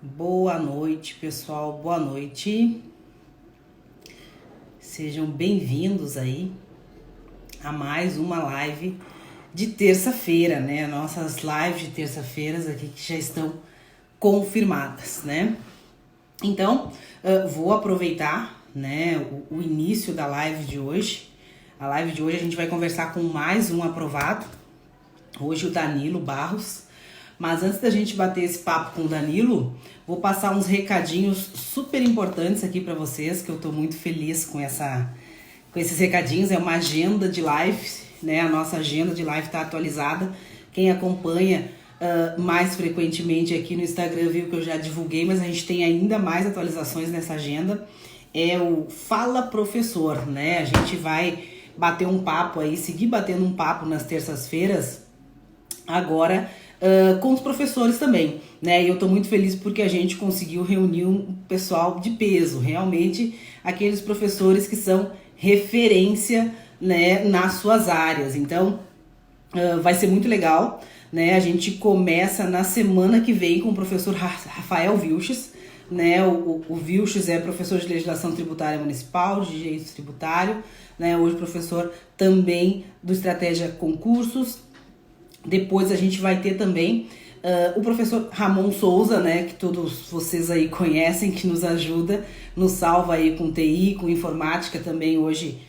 Boa noite, pessoal. Boa noite. Sejam bem-vindos aí a mais uma live de terça-feira, né? Nossas lives de terça-feiras aqui que já estão confirmadas, né? Então, vou aproveitar, né, o início da live de hoje. A live de hoje a gente vai conversar com mais um aprovado. Hoje o Danilo Barros. Mas antes da gente bater esse papo com o Danilo, vou passar uns recadinhos super importantes aqui para vocês, que eu tô muito feliz com esses recadinhos. É uma agenda de live, né? A nossa agenda de live tá atualizada. Quem acompanha mais frequentemente aqui no Instagram viu que eu já divulguei, mas a gente tem ainda mais atualizações nessa agenda. É o Fala Professor, né? A gente vai bater um papo aí, seguir batendo um papo nas terças-feiras, agora com os professores também, né? E eu tô muito feliz porque a gente conseguiu reunir um pessoal de peso, realmente aqueles professores que são referência, né, nas suas áreas. Então, vai ser muito legal, né? A gente começa na semana que vem com o professor Rafael Vilches, né? O Vilches é professor de legislação tributária municipal, de direito tributário, né? Hoje professor também do Estratégia Concursos. Depois a gente vai ter também o professor Ramon Souza, né, que todos vocês aí conhecem, que nos ajuda, nos salva aí com TI, com informática também hoje,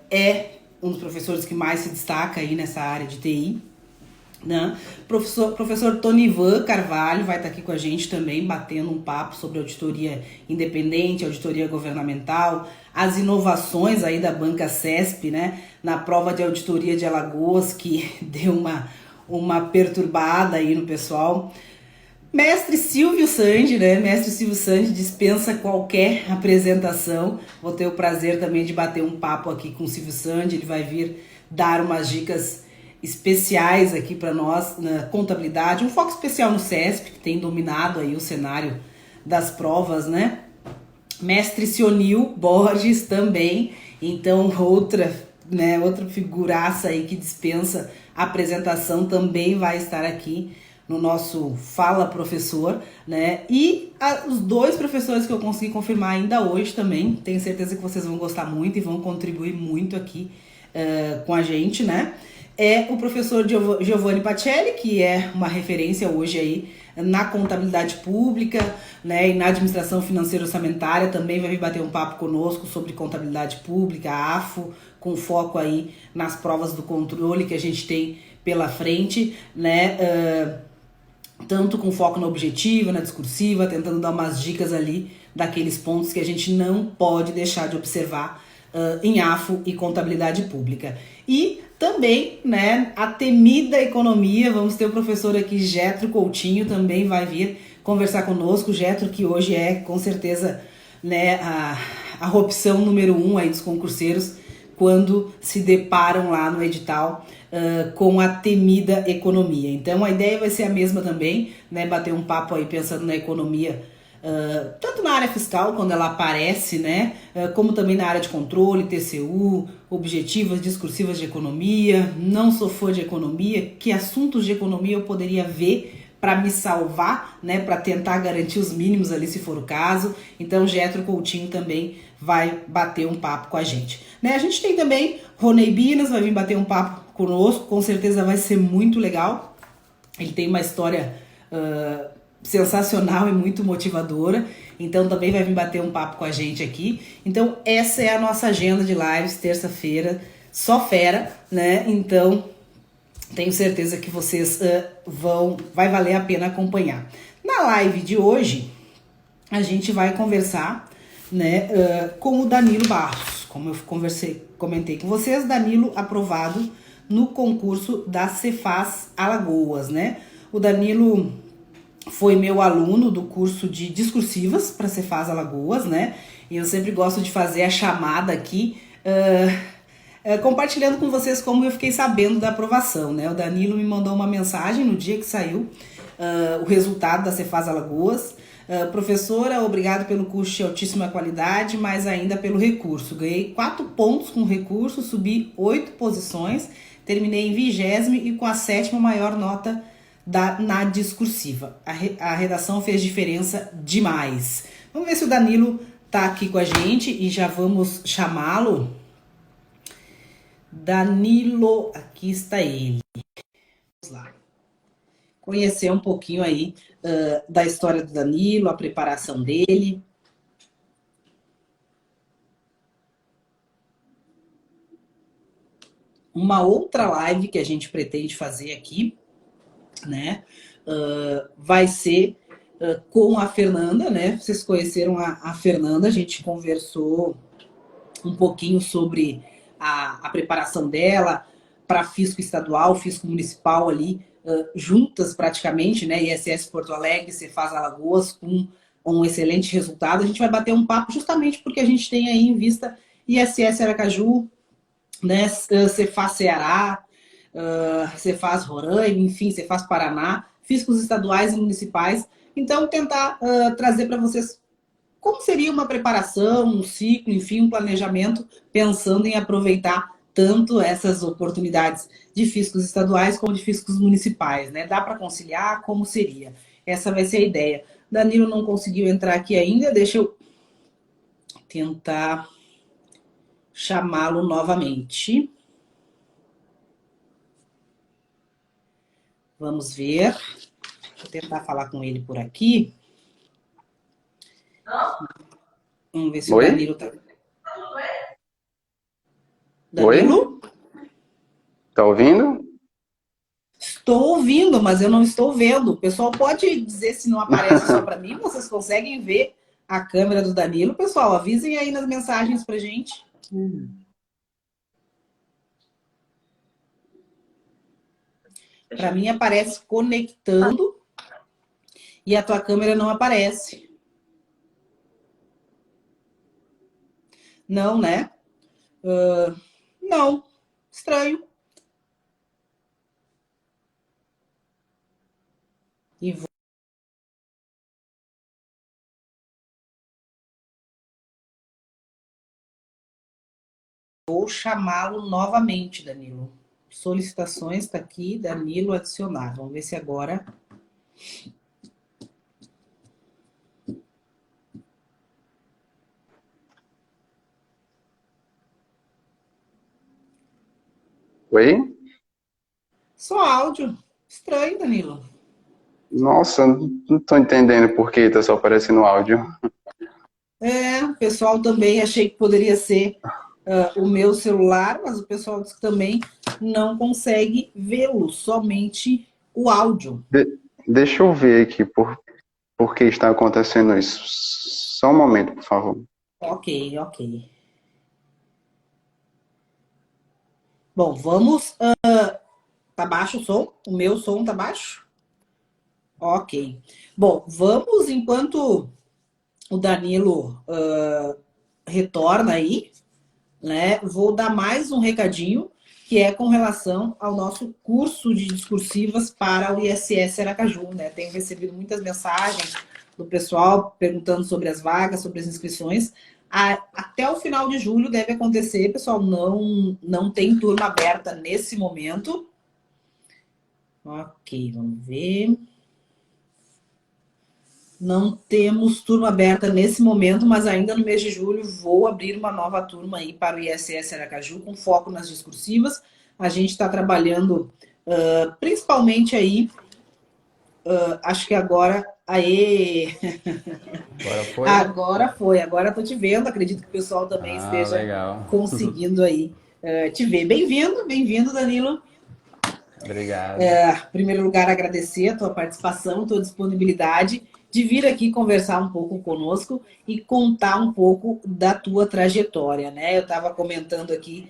é um dos professores que mais se destaca aí nessa área de TI. Né? Professor Tonivan Carvalho vai estar aqui com a gente também, batendo um papo sobre auditoria independente, auditoria governamental, as inovações aí da Banca CESP, né? Na prova de auditoria de Alagoas, que deu uma perturbada aí no pessoal. Mestre Silvio Sandi, né? Mestre Silvio Sandi dispensa qualquer apresentação. Vou ter o prazer também de bater um papo aqui com o Silvio Sandi, ele vai vir dar umas dicas especiais aqui para nós na contabilidade, um foco especial no CESP, que tem dominado aí o cenário das provas, né? Mestre Sionil Borges também, então outra figuraça aí que dispensa apresentação também vai estar aqui no nosso Fala Professor, né? E os dois professores que eu consegui confirmar ainda hoje também, tenho certeza que vocês vão gostar muito e vão contribuir muito aqui com a gente, né? É o professor Giovanni Pacelli, que é uma referência hoje aí na contabilidade pública, né, e na administração financeira orçamentária, também vai vir bater um papo conosco sobre contabilidade pública, AFO, com foco aí nas provas do controle que a gente tem pela frente, né, tanto com foco na objetiva, na discursiva, tentando dar umas dicas ali daqueles pontos que a gente não pode deixar de observar em AFO e contabilidade pública. E também, né, a temida economia, vamos ter o professor aqui, Getro Coutinho, também vai vir conversar conosco. Getro, que hoje é, com certeza, né, a opção número 1 aí dos concurseiros, quando se deparam lá no edital com a temida economia. Então, a ideia vai ser a mesma também, né, bater um papo aí pensando na economia, tanto na área fiscal, quando ela aparece, né, como também na área de controle, TCU, objetivas, discursivas de economia. Não sou fã de economia, que assuntos de economia eu poderia ver para me salvar, né, para tentar garantir os mínimos ali, se for o caso. Então, Getro Coutinho também vai bater um papo com a gente. Né, a gente tem também Ronei Binas, vai vir bater um papo conosco, com certeza vai ser muito legal. Ele tem uma história sensacional e muito motivadora, então também vai vir bater um papo com a gente aqui. Então essa é a nossa agenda de lives, terça-feira, só fera, né? Então tenho certeza que vocês vai valer a pena acompanhar. Na live de hoje a gente vai conversar, né, com o Danilo Barros, como eu comentei com vocês. Danilo aprovado no concurso da Cefaz Alagoas, né? O Danilo foi meu aluno do curso de discursivas para Cefaz Alagoas, né? E eu sempre gosto de fazer a chamada aqui, compartilhando com vocês como eu fiquei sabendo da aprovação, né? O Danilo me mandou uma mensagem no dia que saiu o resultado da Cefaz Alagoas. Professora, obrigado pelo curso de altíssima qualidade, mas ainda pelo recurso. Ganhei 4 pontos com o recurso, subi 8 posições, terminei em 20º e com a 7ª maior nota na discursiva. A redação fez diferença demais. Vamos ver se o Danilo tá aqui com a gente e já vamos chamá-lo. Danilo, aqui está ele. Vamos lá. Conhecer um pouquinho aí da história do Danilo, a preparação dele. Uma outra live que a gente pretende fazer aqui, né? Vai ser com a Fernanda, né? Vocês conheceram a Fernanda, a gente conversou um pouquinho sobre a preparação dela para fisco estadual, fisco municipal ali, juntas praticamente, né? ISS Porto Alegre, Cefaz Alagoas, com um excelente resultado. A gente vai bater um papo justamente porque a gente tem aí em vista ISS Aracaju, né? Cefaz Ceará, Cefaz Roraima, enfim, Cefaz Paraná, fiscos estaduais e municipais. Então, tentar trazer para vocês como seria uma preparação, um ciclo, enfim, um planejamento, pensando em aproveitar tanto essas oportunidades de fiscos estaduais como de fiscos municipais, né? Dá para conciliar? Como seria? Essa vai ser a ideia. Danilo não conseguiu entrar aqui ainda, deixa eu tentar chamá-lo novamente. Vamos ver. Vou tentar falar com ele por aqui. Vamos ver se o Danilo tá. Danilo? Oi? Tá ouvindo? Estou ouvindo, mas eu não estou vendo. O pessoal pode dizer se não aparece só para mim. Vocês conseguem ver a câmera do Danilo? Pessoal, avisem aí nas mensagens pra gente. Para mim aparece conectando e a tua câmera não aparece. Não, né? Não. Estranho. E vou chamá-lo novamente, Danilo. Solicitações está aqui, Danilo adicionar. Vamos ver se agora. Oi? Só áudio. Estranho, Danilo. Nossa, não tô entendendo por que tá só aparecendo áudio. O pessoal também achei que poderia ser o meu celular, mas o pessoal disse que também não consegue vê-lo, somente o áudio. Deixa eu ver aqui por que está acontecendo isso. Só um momento, por favor. Ok, ok. Bom, vamos. Tá baixo o som? O meu som tá baixo? Ok. Bom, vamos enquanto o Danilo retorna aí, né? Vou dar mais um recadinho, que é com relação ao nosso curso de discursivas para o ISS Aracaju, né? Tenho recebido muitas mensagens do pessoal perguntando sobre as vagas, sobre as inscrições. Até o final de julho deve acontecer, pessoal. Não tem turma aberta nesse momento. Ok, vamos ver. Não temos turma aberta nesse momento, mas ainda no mês de julho vou abrir uma nova turma aí para o ISS Aracaju, com foco nas discursivas. A gente está trabalhando principalmente aí, acho que agora, Agora foi? agora foi, agora estou te vendo, acredito que o pessoal também Ah, esteja legal. conseguindo aí te ver. Bem-vindo, Danilo. Obrigado. Em primeiro lugar, agradecer a tua participação, a tua disponibilidade de vir aqui conversar um pouco conosco e contar um pouco da tua trajetória, né? Eu estava comentando aqui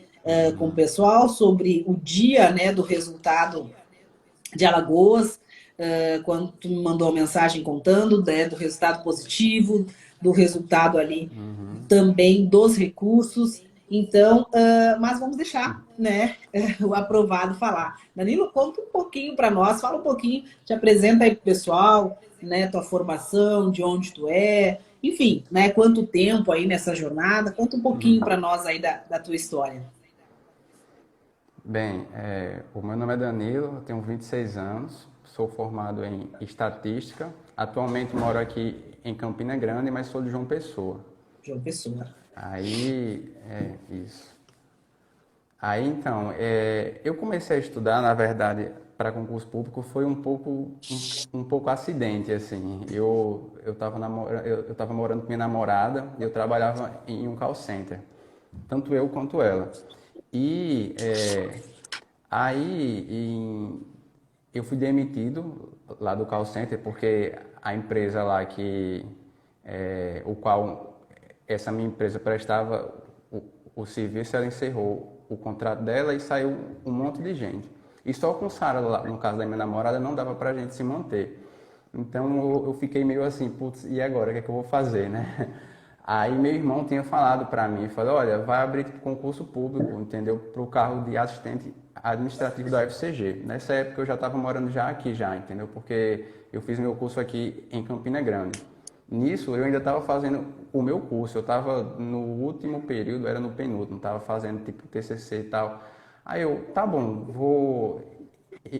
com o pessoal sobre o dia, né, do resultado de Alagoas, quando tu me mandou uma mensagem contando, né, do resultado positivo, do resultado ali também dos recursos. Então, mas vamos deixar, né, o aprovado falar. Danilo, conta um pouquinho para nós, fala um pouquinho, te apresenta aí pro pessoal, né, tua formação, de onde tu é, enfim, né, quanto tempo aí nessa jornada, conta um pouquinho para nós aí da tua história. Bem, o meu nome é Danilo, eu tenho 26 anos, sou formado em estatística. Atualmente moro aqui em Campina Grande, mas sou de João Pessoa. João Pessoa. Aí, isso. Aí, então, eu comecei a estudar, na verdade, para concurso público foi um pouco acidente, assim. Eu tava morando com minha namorada e eu trabalhava em um call center, tanto eu quanto ela. E aí eu fui demitido lá do call center porque a empresa lá o qual essa minha empresa prestava o serviço, ela encerrou o contrato dela e saiu um monte de gente. E só com Sara, lá, no caso da minha namorada, não dava pra gente se manter. Então eu fiquei meio assim, putz, e agora? O que é que eu vou fazer, né? Aí meu irmão tinha falado pra mim, falou, olha, vai abrir tipo, concurso público, entendeu? Pro cargo de assistente administrativo da UFCG. Nessa época eu já estava morando já aqui já, entendeu? Porque eu fiz meu curso aqui em Campina Grande. Nisso, eu ainda estava fazendo o meu curso, eu estava no último período, era no penúltimo, estava fazendo tipo TCC e tal. Aí tá bom,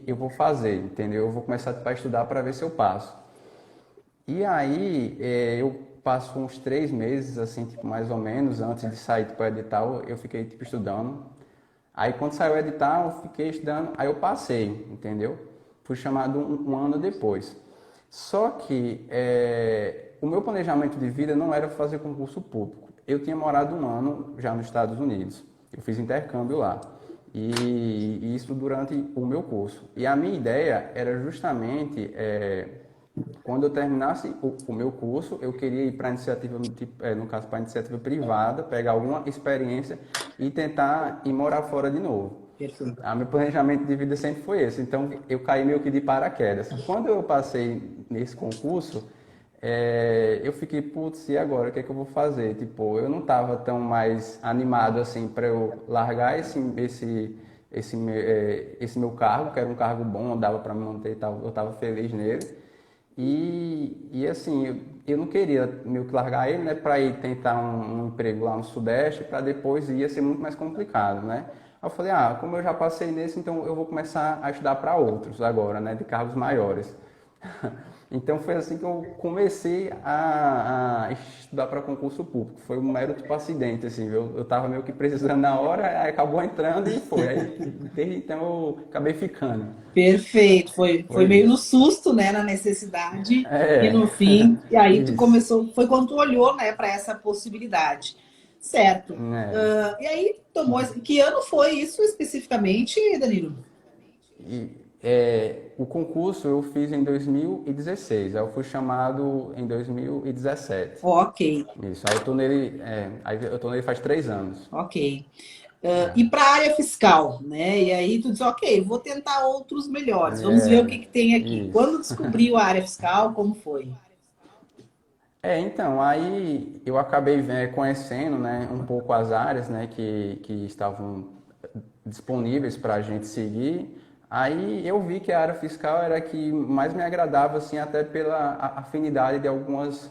eu vou fazer, entendeu? Eu vou começar a estudar para ver se eu passo. E aí, eu passo uns 3 meses, assim, tipo, mais ou menos, antes de sair tipo, o edital, eu fiquei tipo, estudando. Aí quando saiu o edital, eu fiquei estudando, aí eu passei, entendeu? Fui chamado um ano depois. Só que o meu planejamento de vida não era fazer concurso público. Eu tinha morado um ano já nos Estados Unidos. Eu fiz intercâmbio lá. E isso durante o meu curso. E a minha ideia era justamente, quando eu terminasse o meu curso, eu queria ir para a iniciativa, no caso, para a iniciativa privada, pegar alguma experiência e tentar ir morar fora de novo. Perfeito. Meu planejamento de vida sempre foi esse. Então, eu caí meio que de paraquedas. Quando eu passei nesse concurso, eu fiquei, putz, e agora? O que é que eu vou fazer? Tipo, eu não estava tão mais animado assim para eu largar esse meu cargo, que era um cargo bom, dava para me manter e tal, eu estava feliz nele. E assim, eu não queria meio que largar ele, né, para ir tentar um emprego lá no Sudeste, para depois ia ser muito mais complicado, né? Aí eu falei, como eu já passei nesse, então eu vou começar a estudar para outros agora, né, de cargos maiores. Então foi assim que eu comecei a estudar para concurso público. Foi um mero tipo acidente, assim, eu estava meio que precisando na hora, aí acabou entrando e foi. Aí desde então eu acabei ficando. Perfeito. Foi Foi meio no isso. susto, né, na necessidade, e É, no fim, e aí tu isso. começou, foi quando tu olhou, né, para essa possibilidade. Certo. É. E aí tomou. Que ano foi isso especificamente, Danilo? O concurso eu fiz em 2016, aí eu fui chamado em 2017. Ok, Isso, aí eu tô nele faz 3 anos. ok. E para a área fiscal, né? E aí tu diz, ok, vou tentar outros melhores, vamos ver o que É, que tem aqui. Quando isso. descobriu a área fiscal, como foi? Então, aí eu acabei conhecendo, né, um pouco as áreas, né, que estavam disponíveis para a gente seguir. Aí eu vi que a área fiscal era a que mais me agradava, assim, até pela afinidade de algumas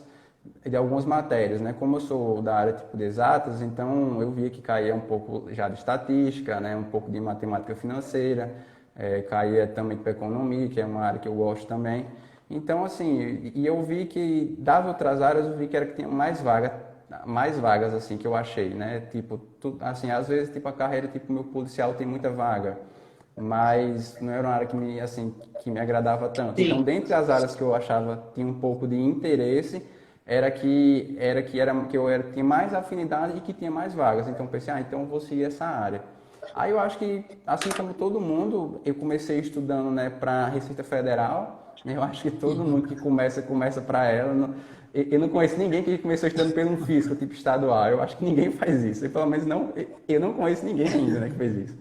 matérias, né? Como eu sou da área tipo de exatas, então eu via que caía um pouco já de estatística, né? Um pouco de matemática financeira, caía também para economia, que é uma área que eu gosto também. Então, assim, e eu vi que das outras áreas eu vi que era que tinha mais vagas assim que eu achei, né? Tipo, assim, às vezes tipo a carreira tipo meu policial tem muita vaga, mas não era uma área que me agradava tanto. Então, Sim. dentre as áreas que eu achava tinha um pouco de interesse, tinha mais afinidade e que tinha mais vagas. Então, eu pensei, então eu vou seguir essa área. Aí eu acho que, assim como todo mundo, eu comecei estudando, né, para a Receita Federal. Eu acho que todo mundo que começa para ela. Eu não conheço ninguém que começou estudando pelo fisco, tipo estadual. Eu acho que ninguém faz isso. Pelo menos não, eu não conheço ninguém ainda, né, que fez isso.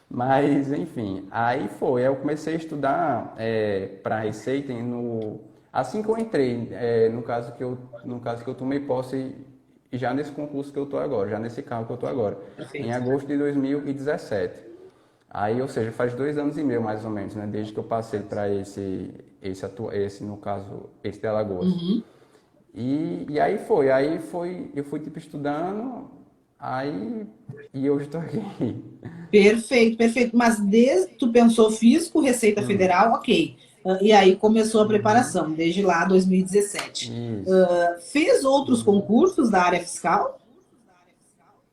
Mas, enfim, aí foi. Aí eu comecei a estudar para a Receita assim que eu entrei, no caso que eu tomei posse já nesse concurso que eu estou agora, já nesse cargo que eu estou agora, em Perfeito. agosto de 2017. Aí, ou seja, faz 2 anos e meio mais ou menos, né, desde que eu passei para no caso, esse de Alagoas. Uhum. E eu fui tipo estudando, e hoje estou aqui. Perfeito, perfeito. Mas desde tu pensou fisco, Receita Federal, ok. E aí começou a preparação, desde lá 2017. Isso. Fez outros concursos da área fiscal?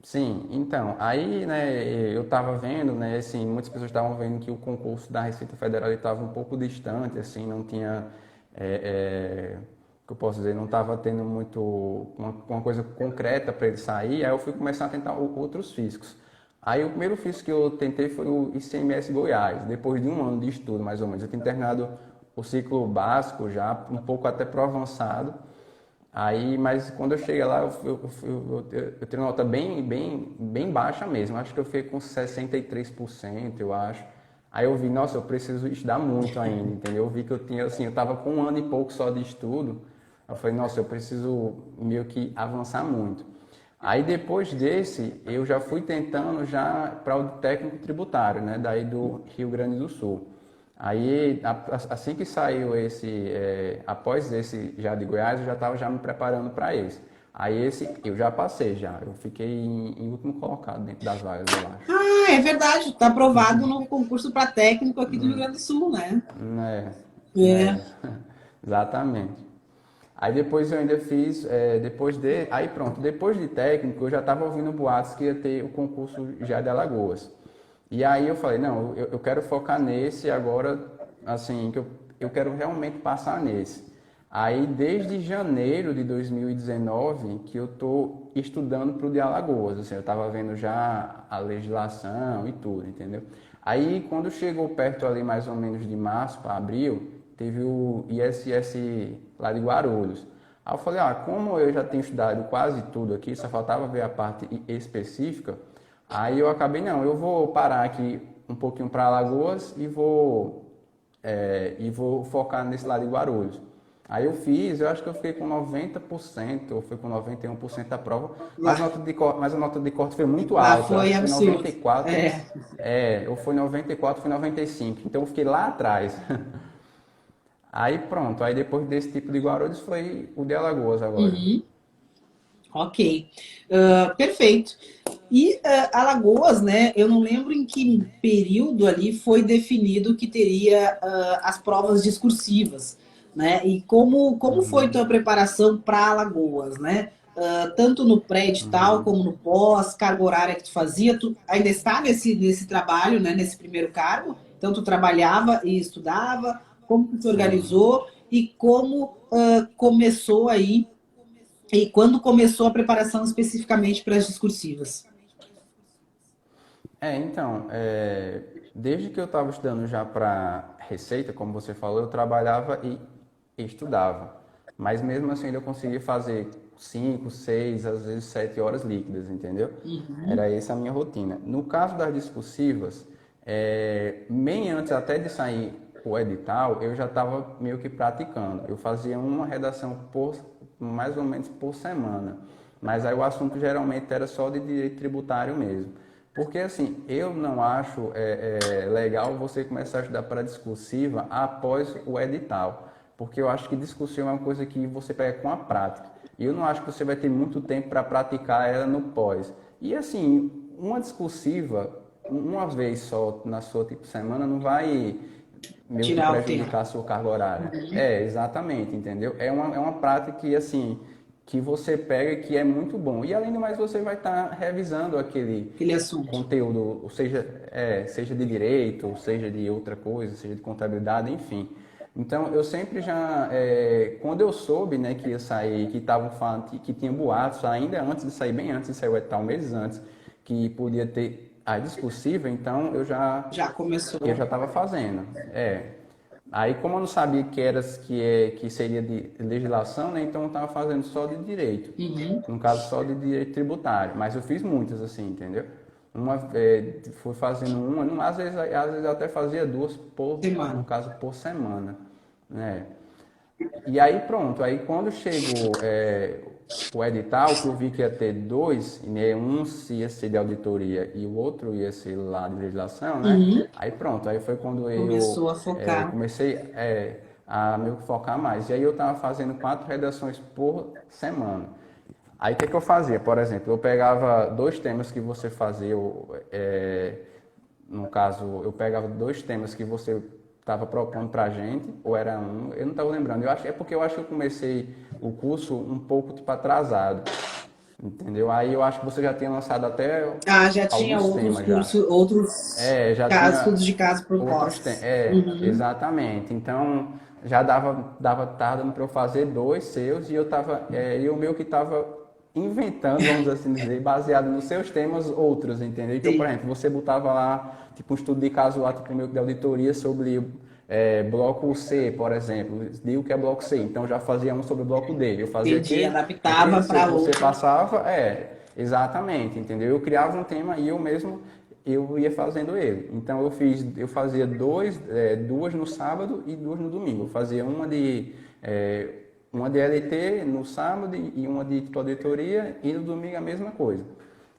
Sim, então, aí, né, eu estava vendo, né, assim, muitas pessoas estavam vendo que o concurso da Receita Federal estava um pouco distante, assim, não tinha, o que eu posso dizer, não estava tendo muito, uma coisa concreta para ele sair, aí eu fui começar a tentar outros fiscos. Aí o primeiro fisco que eu tentei foi o ICMS Goiás, depois de um ano de estudo, mais ou menos. Eu tinha terminado o ciclo básico já, um pouco até pro avançado. Aí, mas quando eu cheguei lá, eu tenho uma nota bem baixa mesmo. Acho que eu fiquei com 63%, eu acho. Aí eu vi, nossa, eu preciso estudar muito ainda, entendeu? Eu vi que eu tinha, assim, eu tava com um ano e pouco só de estudo. Eu falei, nossa, eu preciso meio que avançar muito. Aí depois desse, eu já fui tentando já para o técnico tributário, né? Daí do Rio Grande do Sul. Aí, assim que saiu após esse já de Goiás, eu já estava já me preparando para esse. Aí esse eu já passei já, eu fiquei em último colocado dentro das vagas, eu acho. Ah, é verdade, está aprovado no concurso para técnico aqui do Rio Grande do Sul, né? Né, É. né, exatamente. Aí depois eu ainda fiz, aí pronto, depois de técnico eu já estava ouvindo boatos que ia ter o concurso já de Alagoas. E aí eu falei, não, eu quero focar nesse agora, assim, que eu quero realmente passar nesse. Aí desde janeiro de 2019 que eu estou estudando para o de Alagoas, assim, eu estava vendo já a legislação e tudo, entendeu? Aí quando chegou perto ali mais ou menos de março para abril, teve o ISS lá de Guarulhos. Aí eu falei, como eu já tenho estudado quase tudo aqui, só faltava ver a parte específica, aí eu acabei, não, eu vou parar aqui um pouquinho para Alagoas e vou focar nesse lado de Guarulhos. Aí eu fiz, eu acho que eu fiquei com 90%, ou foi com 91% da prova, mas Lá, a nota de corte foi muito lá alta, eu acho foi que foi absurdo. 94, É. ou foi 94, foi 95, então eu fiquei lá atrás. Aí pronto, aí depois desse tipo de Guarulhos foi o de Alagoas agora. Uhum. Ok. Perfeito. E Alagoas, né? Eu não lembro em que período ali foi definido que teria as provas discursivas, né? E como foi tua preparação para Alagoas, né? Tanto no pré-edital como no pós, carga horária que tu fazia, tu ainda está nesse trabalho, né? Nesse primeiro cargo? Então tu trabalhava e estudava, como tu se Sim. organizou e como começou aí e quando começou a preparação especificamente para as discursivas? Então, desde que eu estava estudando já para Receita, como você falou, eu trabalhava e estudava. Mas mesmo assim eu conseguia fazer 5, 6, às vezes 7 horas líquidas, entendeu? Uhum. Era essa a minha rotina. No caso das discursivas, bem antes até de sair o edital, eu já estava meio que praticando. Eu fazia uma redação mais ou menos por semana. Mas aí o assunto geralmente era só de direito tributário mesmo. Porque assim, eu não acho legal você começar a estudar para discursiva após o edital. Porque eu acho que discursiva é uma coisa que você pega com a prática. E eu não acho que você vai ter muito tempo para praticar ela no pós. E assim, uma discursiva, uma vez só na sua tipo semana, não vai meio que Tirar o tempo. prejudicar a sua carga horária. Exatamente, entendeu? É uma prática que, assim, que você pega que é muito bom. E além do mais, você vai estar revisando aquele Aquele assunto. conteúdo, ou seja de direito, seja de outra coisa, seja de contabilidade, enfim. Então, eu sempre quando eu soube, né, que ia sair, que estavam falando que tinha boatos, ainda antes de sair, bem antes de sair o edital, meses antes, que podia ter a discursiva, então Já começou. eu já estava fazendo. Aí, como eu não sabia que seria de legislação, né, então eu estava fazendo só de direito. Uhum. No caso, só de direito tributário. Mas eu fiz muitas, assim, entendeu? Fui fazendo uma, às vezes eu até fazia duas, no Semana. caso, por semana. Né? E aí pronto, aí quando chegou o edital, que eu vi que ia ter dois, né, um ia ser de auditoria e o outro ia ser lá de legislação, né? Uhum. Aí pronto, aí foi quando eu Começou a focar. comecei a meio que focar mais. E aí eu estava fazendo 4 redações por semana. Aí o que eu fazia? Por exemplo, eu pegava dois temas que você fazia, no caso, eu pegava dois temas que você estava propondo para a gente, ou era um, eu não estava lembrando. É porque eu acho que eu comecei o curso um pouco tipo atrasado, entendeu? Aí eu acho que você já tinha lançado até Ah, já tinha alguns outros temas já. cursos, outros Já casos, tinha estudos de casos outros propostos. temas. Uhum. Exatamente. Então já tava dando para eu fazer dois seus e eu meio que estava inventando, vamos assim dizer, baseado nos seus temas outros, entendeu? Então, por Sim, exemplo, você botava lá tipo um estudo de caso lá, tipo meio que de auditoria sobre bloco C, por exemplo. Digo que é bloco C, então já fazia um sobre o bloco D. Eu fazia entendi. aquele Adaptava C para que você outro. passava, exatamente, entendeu? Eu criava um tema e eu mesmo eu ia fazendo ele. Então eu fazia duas no sábado e duas no domingo. Eu fazia uma de LT no sábado e uma de tipo, auditoria e no domingo a mesma coisa.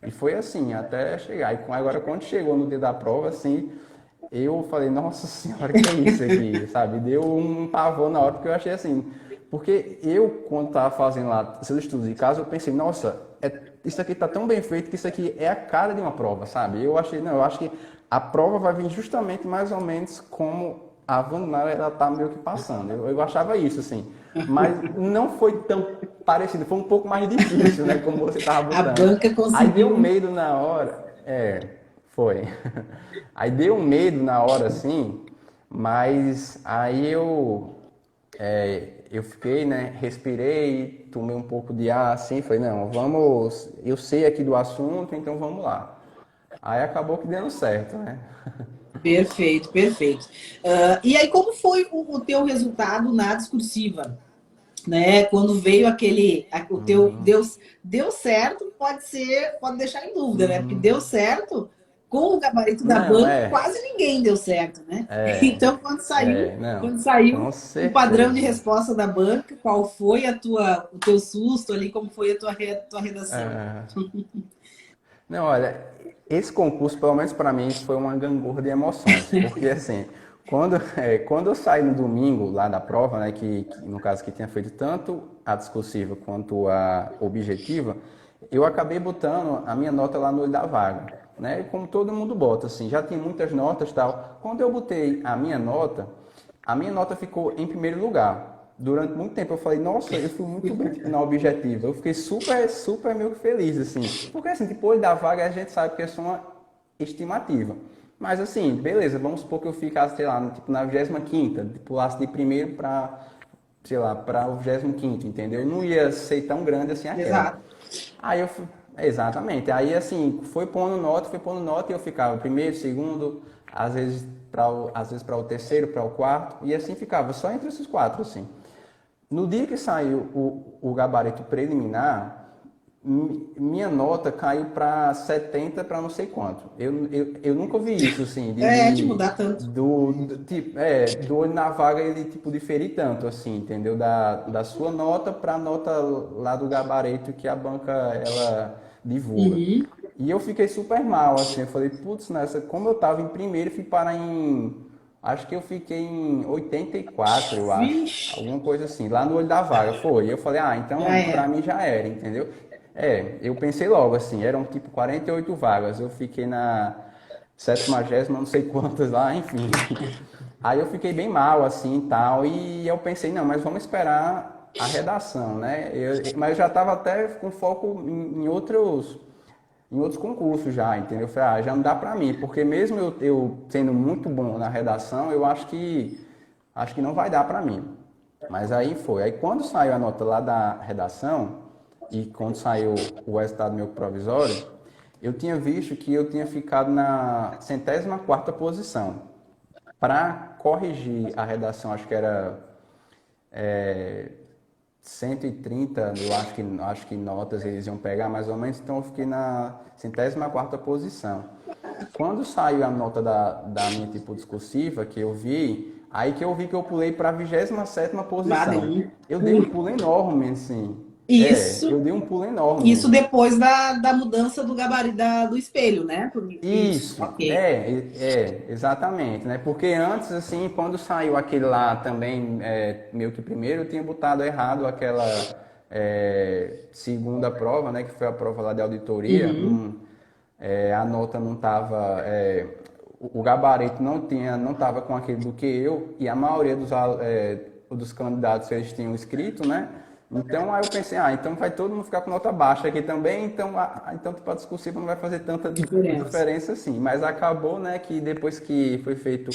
E foi assim, até chegar. E agora quando chegou no dia da prova, assim, eu falei, nossa senhora, que é isso aqui, sabe? Deu um pavor na hora, porque eu achei assim, porque eu, quando estava fazendo lá seus estudos de caso, eu pensei, nossa, isso aqui está tão bem feito que isso aqui é a cara de uma prova, sabe? Eu achei, não, eu acho que a prova vai vir justamente mais ou menos como a Vandana, ela tá meio que passando. Eu achava isso, assim. Mas não foi tão parecido, foi um pouco mais difícil, né? Como você estava A botando. banca Aí deu um conseguiu. medo na hora. Foi. Aí deu um medo na hora, assim, mas aí eu fiquei, né, respirei, tomei um pouco de ar, assim, falei, não, vamos, eu sei aqui do assunto, então vamos lá. Aí acabou que deu certo, né? Perfeito, perfeito. E aí, como foi o teu resultado na discursiva? Né? Quando veio o teu deu certo, pode deixar em dúvida, né? Porque deu certo com o gabarito da Não, banca, quase ninguém deu certo, né? Então, não, quando saiu com o padrão de certeza. resposta da banca, qual foi o teu susto ali, como foi a tua redação? Não, olha, esse concurso, pelo menos para mim, foi uma gangorra de emoções, porque assim, quando eu saí no domingo lá da prova, né, que no caso que tinha feito tanto a discursiva quanto a objetiva, eu acabei botando a minha nota lá no olho da vaga, né, como todo mundo bota, assim, já tinha muitas notas e tal. Quando eu botei a minha nota ficou em primeiro lugar. Durante muito tempo eu falei, nossa, eu fui muito bem tipo, na objetiva. Eu fiquei super, super meio que feliz, assim. Porque assim, tipo, olho da vaga a gente sabe que é só uma estimativa. Mas assim, beleza, vamos supor que eu ficasse, sei lá, tipo, na 25ª, pulasse de primeiro para, sei lá, para o 25º, entendeu? Não ia ser tão grande assim a queda. Exato. Aí eu fui, exatamente. Aí assim, foi pondo nota e eu ficava primeiro, segundo, às vezes para o terceiro, para o quarto, e assim ficava, só entre esses quatro, assim. No dia que saiu o gabarito preliminar, minha nota caiu para 70 para não sei quanto. Eu nunca vi isso, assim, De mudar tanto. tipo, do olho na vaga ele, tipo, diferir tanto, assim, entendeu? Da sua nota para a nota lá do gabarito que a banca, ela divulga. Uhum. E eu fiquei super mal, assim, eu falei, putz, como eu tava em primeiro, fui parar acho que eu fiquei em 84, eu acho. Vixe, Alguma coisa assim, lá no olho da vaga, foi. Eu falei, já então pra era. mim já era, entendeu? Eu pensei logo assim, eram tipo 48 vagas, eu fiquei na 70ª, não sei quantas lá, enfim. Aí eu fiquei bem mal assim e tal, e eu pensei, não, mas vamos esperar a redação, né? Mas eu já estava até com foco em outros concursos já, entendeu? Eu falei, já não dá pra mim, porque mesmo eu sendo muito bom na redação, eu acho que não vai dar pra mim. Mas aí foi. Aí quando saiu a nota lá da redação e quando saiu o resultado meu provisório, eu tinha visto que eu tinha ficado na 104ª posição. Para corrigir a redação, acho que era 130, eu acho que notas eles iam pegar mais ou menos, então eu fiquei na 104ª posição. Quando saiu a nota da minha tipo discursiva, que eu vi, aí que eu vi que eu pulei para a 27ª posição. Badem. Eu dei um pulo enorme, assim. Eu Isso, dei um pulo enorme. isso depois da mudança do gabarito do espelho, né? Isso, Isso, ok. exatamente, né? Porque antes, assim, quando saiu aquele lá também, meio que primeiro, eu tinha botado errado aquela segunda prova, né? Que foi a prova lá de auditoria. Uhum. A nota não estava, o gabarito não estava com aquele do que eu, e a maioria dos candidatos eles tinham escrito, né? Então aí eu pensei, então vai todo mundo ficar com nota baixa aqui também, então tipo, a discursiva não vai fazer tanta diferença assim. Mas acabou, né, que depois que foi feito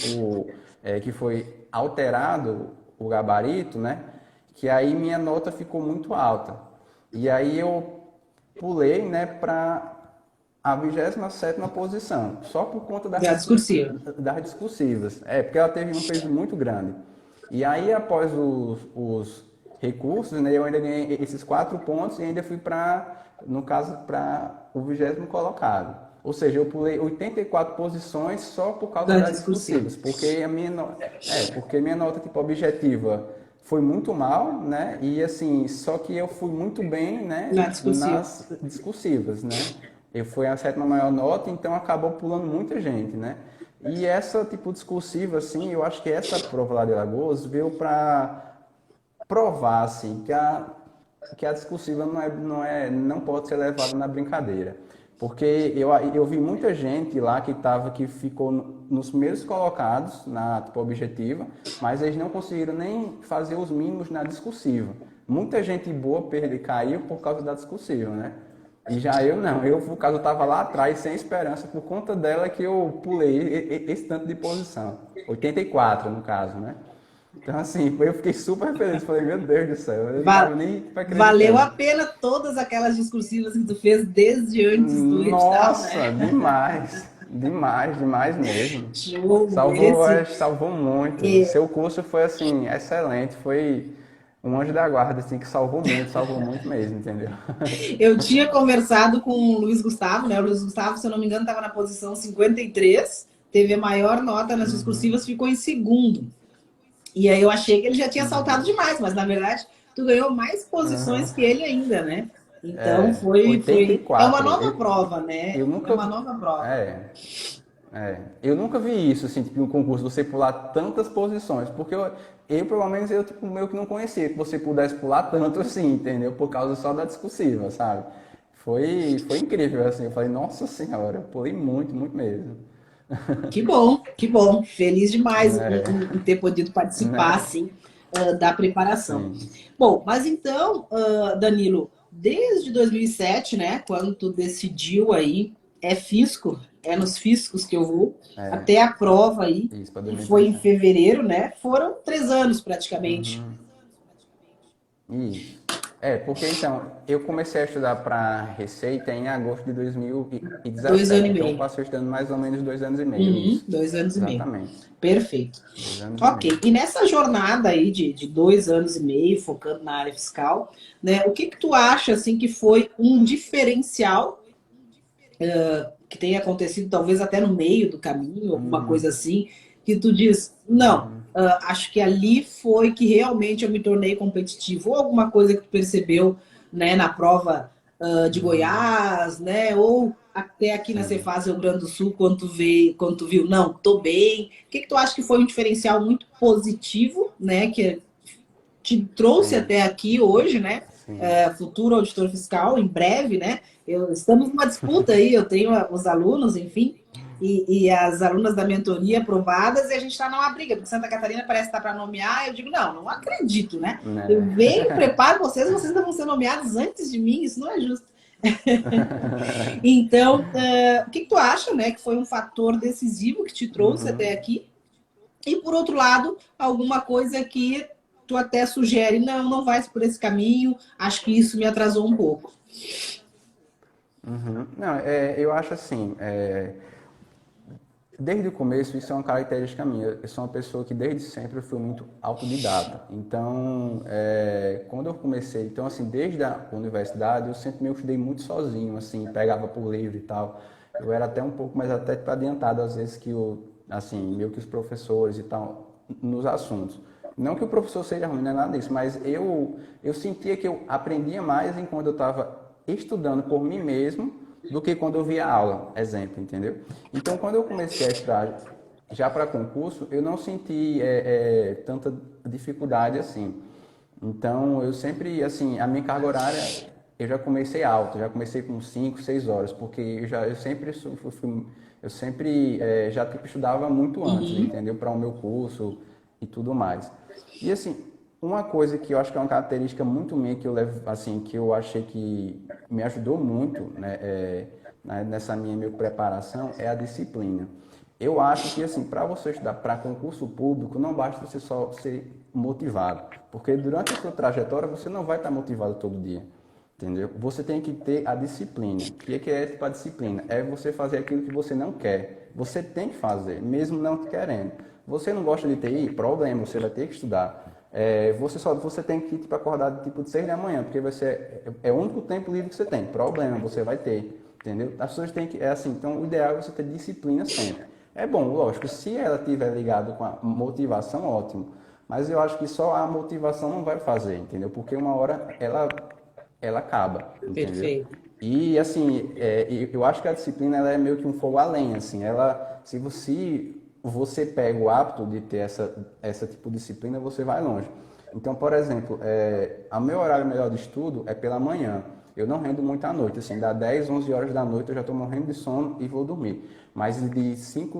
que foi alterado o gabarito, né, que aí minha nota ficou muito alta. E aí eu pulei, né, para a 27ª posição, só por conta das discursivas. Porque ela teve um peso muito grande. E aí, após os recursos, né, eu ainda ganhei esses 4 pontos e ainda fui no caso, para o 20º colocado. Ou seja, eu pulei 84 posições só por causa das discursivas, porque porque minha nota tipo objetiva foi muito mal, né? E assim, só que eu fui muito bem, né, nas discursivas, né? Eu fui a 7ª maior nota, então acabou pulando muita gente, né? E essa tipo discursiva, assim, eu acho que essa prova lá de Alagoas veio para provar, assim, que a discursiva não pode ser levada na brincadeira. Porque eu vi muita gente lá que ficou nos primeiros colocados na tipo, objetiva, mas eles não conseguiram nem fazer os mínimos na discursiva. Muita gente boa caiu por causa da discursiva, né? E já eu não, no caso, eu estava lá atrás sem esperança, por conta dela que eu pulei esse tanto de posição. 84 no caso, né? Então, assim, eu fiquei super feliz. Falei, meu Deus do céu, eu não tava nem acreditando. Valeu a pena todas aquelas discursivas que tu fez desde antes do edital, Nossa, né? Demais mesmo. Show, salvou muito. Seu curso foi, assim, excelente. Foi um anjo da guarda, assim, que salvou muito mesmo, entendeu? Eu tinha conversado com o Luiz Gustavo, né? O Luiz Gustavo, se eu não me engano, estava na posição 53, teve a maior nota nas discursivas, ficou em segundo. E aí eu achei que ele já tinha saltado demais, mas na verdade tu ganhou mais posições que ele ainda, né? Então foi uma nova prova, né? Uma nova prova. Eu nunca vi isso, assim, tipo, no concurso, você pular tantas posições, porque pelo menos, tipo, meio que não conhecia que você pudesse pular tanto assim, entendeu? Por causa só da discursiva, sabe? Foi incrível, assim, eu falei, nossa senhora, eu pulei muito mesmo. Que bom. Feliz demais em ter podido participar, assim, da preparação. Sim. Bom, mas então, Danilo, desde 2007, né, quando tu decidiu aí, fisco, nos fiscos que eu vou, até a prova aí, que foi em fevereiro, né, foram 3 anos praticamente. Isso. Porque então, eu comecei a estudar para Receita em agosto de 2017. 2 anos e meio. Então, eu passei estudando mais ou menos 2 anos e meio. 2 anos Exatamente. e meio. Perfeito. Ok. E nessa jornada aí de 2 anos e meio, focando na área fiscal, né, o que tu acha, assim, que foi um diferencial que tenha acontecido, talvez até no meio do caminho, alguma coisa assim, que tu diz, não, acho que ali foi que realmente eu me tornei competitivo, ou alguma coisa que tu percebeu, né, na prova de Goiás, né, ou até aqui na Cefaz Rio Grande do Sul, quando tu viu, não, tô bem. O que tu acha que foi um diferencial muito positivo, né, que te trouxe até aqui hoje, né, futuro auditor fiscal, em breve, né, estamos numa disputa aí, eu tenho os alunos, enfim, e as alunas da mentoria aprovadas, e a gente está numa briga, porque Santa Catarina parece estar para nomear, eu digo, não acredito, né? Eu venho, preparo vocês ainda vão ser nomeados antes de mim, isso não é justo. Então, o que tu acha, né, que foi um fator decisivo que te trouxe até aqui? E, por outro lado, alguma coisa que tu até sugere, não vai por esse caminho, acho que isso me atrasou um pouco. Não, eu acho assim, desde o começo isso é uma característica minha. Eu sou uma pessoa que desde sempre fui muito autodidata. Então, quando eu comecei, então assim, desde a universidade eu sempre me estudei muito sozinho, assim, pegava por livro e tal. Eu era até um pouco mais até adiantado às vezes que meio que os professores e tal nos assuntos. Não que o professor seja ruim, não é nada disso, mas eu sentia que eu aprendia mais enquanto eu estava estudando por mim mesmo do que quando eu via aula, exemplo, entendeu? Então, quando eu comecei a estudar já para concurso, eu não senti tanta dificuldade assim. Então, eu sempre, assim, a minha carga horária eu já comecei alto, já comecei com 5, 6 horas, porque eu sempre já tipo, estudava muito antes, Uhum. entendeu? Para o meu curso e tudo mais. E assim, uma coisa que eu acho que é uma característica muito minha que eu levo, assim, que eu achei que me ajudou muito, né, nessa minha preparação é a disciplina. Eu acho que assim, para você estudar para concurso público, não basta você só ser motivado, porque durante a sua trajetória você não vai estar motivado todo dia. Entendeu? Você tem que ter a disciplina. O que é tipo a disciplina? É você fazer aquilo que você não quer. Você tem que fazer, mesmo não querendo. Você não gosta de TI? Problema, você vai ter que estudar. Você tem que tipo, acordar tipo, de 6 da manhã, porque é o único tempo livre que você tem. Problema, você vai ter. Entendeu? As pessoas têm que. É assim, então o ideal é você ter disciplina sempre. É bom, lógico, se ela estiver ligada com a motivação, ótimo. Mas eu acho que só a motivação não vai fazer, entendeu? Porque uma hora ela acaba, entendeu? Perfeito. E assim, eu acho que a disciplina ela é meio que um fogo além, assim, se você pega o hábito de ter essa tipo de disciplina, você vai longe. Então, por exemplo, o meu horário melhor de estudo é pela manhã. Eu não rendo muito à noite, assim, dá 10, 11 horas da noite eu já estou morrendo de sono e vou dormir. Mas de 6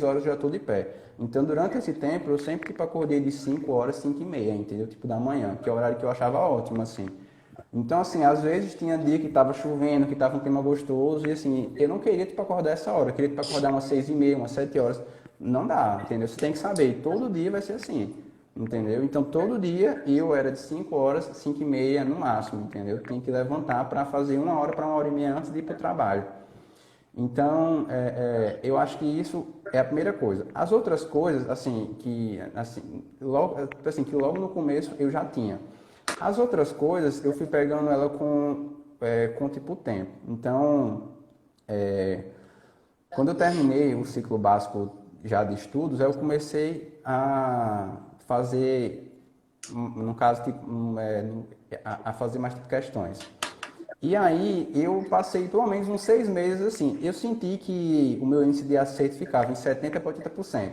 horas eu já estou de pé. Então, durante esse tempo, eu sempre tipo, acordei de 5 horas, 5 e meia, entendeu? Tipo, da manhã, que é o horário que eu achava ótimo, assim. Então, assim, às vezes tinha dia que estava chovendo, que estava um clima gostoso, e assim, eu não queria, tipo, acordar essa hora, eu queria, tipo, acordar umas 6 e meia, umas 7 horas. Não dá, entendeu? Você tem que saber, todo dia vai ser assim, entendeu? Então, todo dia eu era de 5 horas, 5 e meia no máximo, entendeu? Eu tinha que levantar para fazer 1 hora para 1 hora e meia antes de ir para o trabalho. Então, eu acho que isso é a primeira coisa. As outras coisas, que logo no começo eu já tinha. As outras coisas, eu fui pegando ela com tipo tempo. Então, quando eu terminei o ciclo básico já de estudos, eu comecei a fazer, no caso, a fazer mais tipo questões. E aí eu passei pelo menos uns 6 meses assim. Eu senti que o meu índice de acerto ficava em 70 para 80%.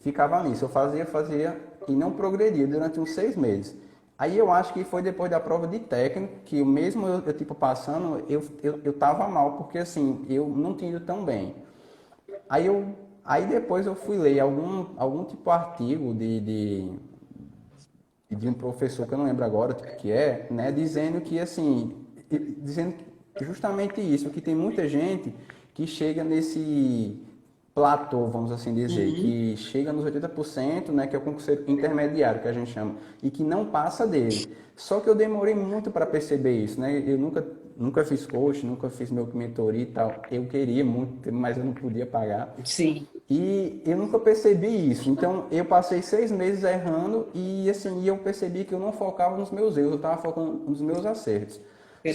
Ficava nisso. Eu fazia e não progredia durante uns 6 meses. Aí eu acho que foi depois da prova de técnico que mesmo eu tipo passando, eu tava mal, porque assim, eu não tinha ido tão bem. Aí depois eu fui ler algum tipo de artigo de um professor que eu não lembro agora tipo, que é, né, dizendo que assim, dizendo justamente isso, que tem muita gente que chega nesse platô, vamos assim dizer, Uhum. que chega nos 80%, né, que é o concurseiro intermediário que a gente chama, e que não passa dele. Só que eu demorei muito para perceber isso, né? Eu nunca fiz coach, nunca fiz meu mentoria e tal. Eu queria muito, mas eu não podia pagar. Sim, E eu nunca percebi isso. Então, eu passei 6 meses errando e assim, eu percebi que eu não focava nos meus erros, eu estava focando nos meus acertos.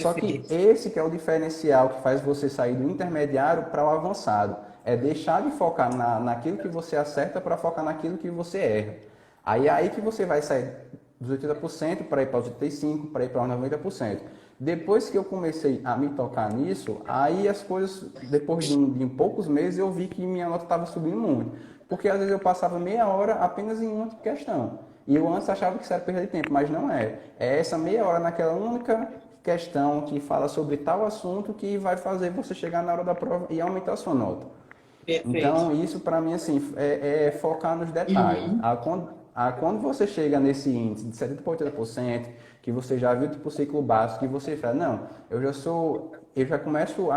Só que perfeito. esse que é o diferencial que faz você sair do intermediário para o avançado. É deixar de focar naquilo que você acerta para focar naquilo que você erra. Aí é aí que você vai sair dos 80% para ir para os 85%, para ir para os 90%. Depois que eu comecei a me tocar nisso, aí as coisas, depois de poucos meses, eu vi que minha nota estava subindo muito. Porque às vezes eu passava meia hora apenas em uma questão. E eu antes achava que isso era perda de tempo, mas não é. É essa meia hora naquela única questão que fala sobre tal assunto que vai fazer você chegar na hora da prova e aumentar a sua nota. Perfeito. Então, isso para mim, assim, é focar nos detalhes. Uhum. Quando você chega nesse índice de 70% para 80%, que você já viu tipo ciclo básico, que você fala, não, eu já começo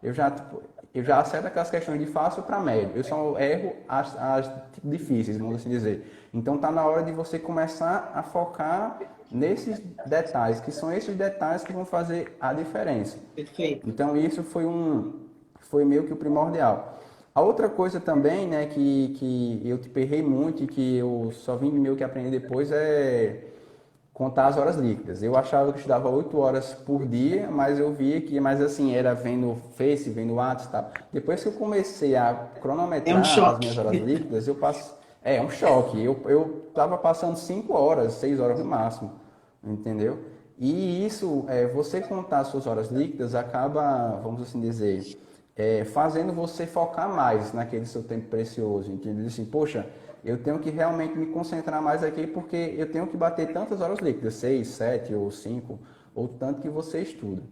eu já acerto aquelas questões de fácil para médio. Eu só erro as tipo, difíceis, vamos assim dizer. Então, tá na hora de você começar a focar nesses detalhes, que são esses detalhes que vão fazer a diferença. Perfeito. Então, isso foi meio que o primordial. A outra coisa também, né, que eu te errei muito e que eu só vim meio que aprender depois é contar as horas líquidas. Eu achava que eu estudava 8 horas por dia, mas eu via que, mais assim, era vendo Face, vendo WhatsApp e tal. Depois que eu comecei a É um cronometrar as minhas horas choque. líquidas, eu passo. É um choque. Eu tava passando 5 horas, 6 horas no máximo, entendeu? E isso, você contar as suas horas líquidas acaba, vamos assim dizer, fazendo você focar mais naquele seu tempo precioso, entendeu? Assim, poxa, eu tenho que realmente me concentrar mais aqui porque eu tenho que bater tantas horas líquidas, 6, 7 ou 5, ou tanto que você estuda.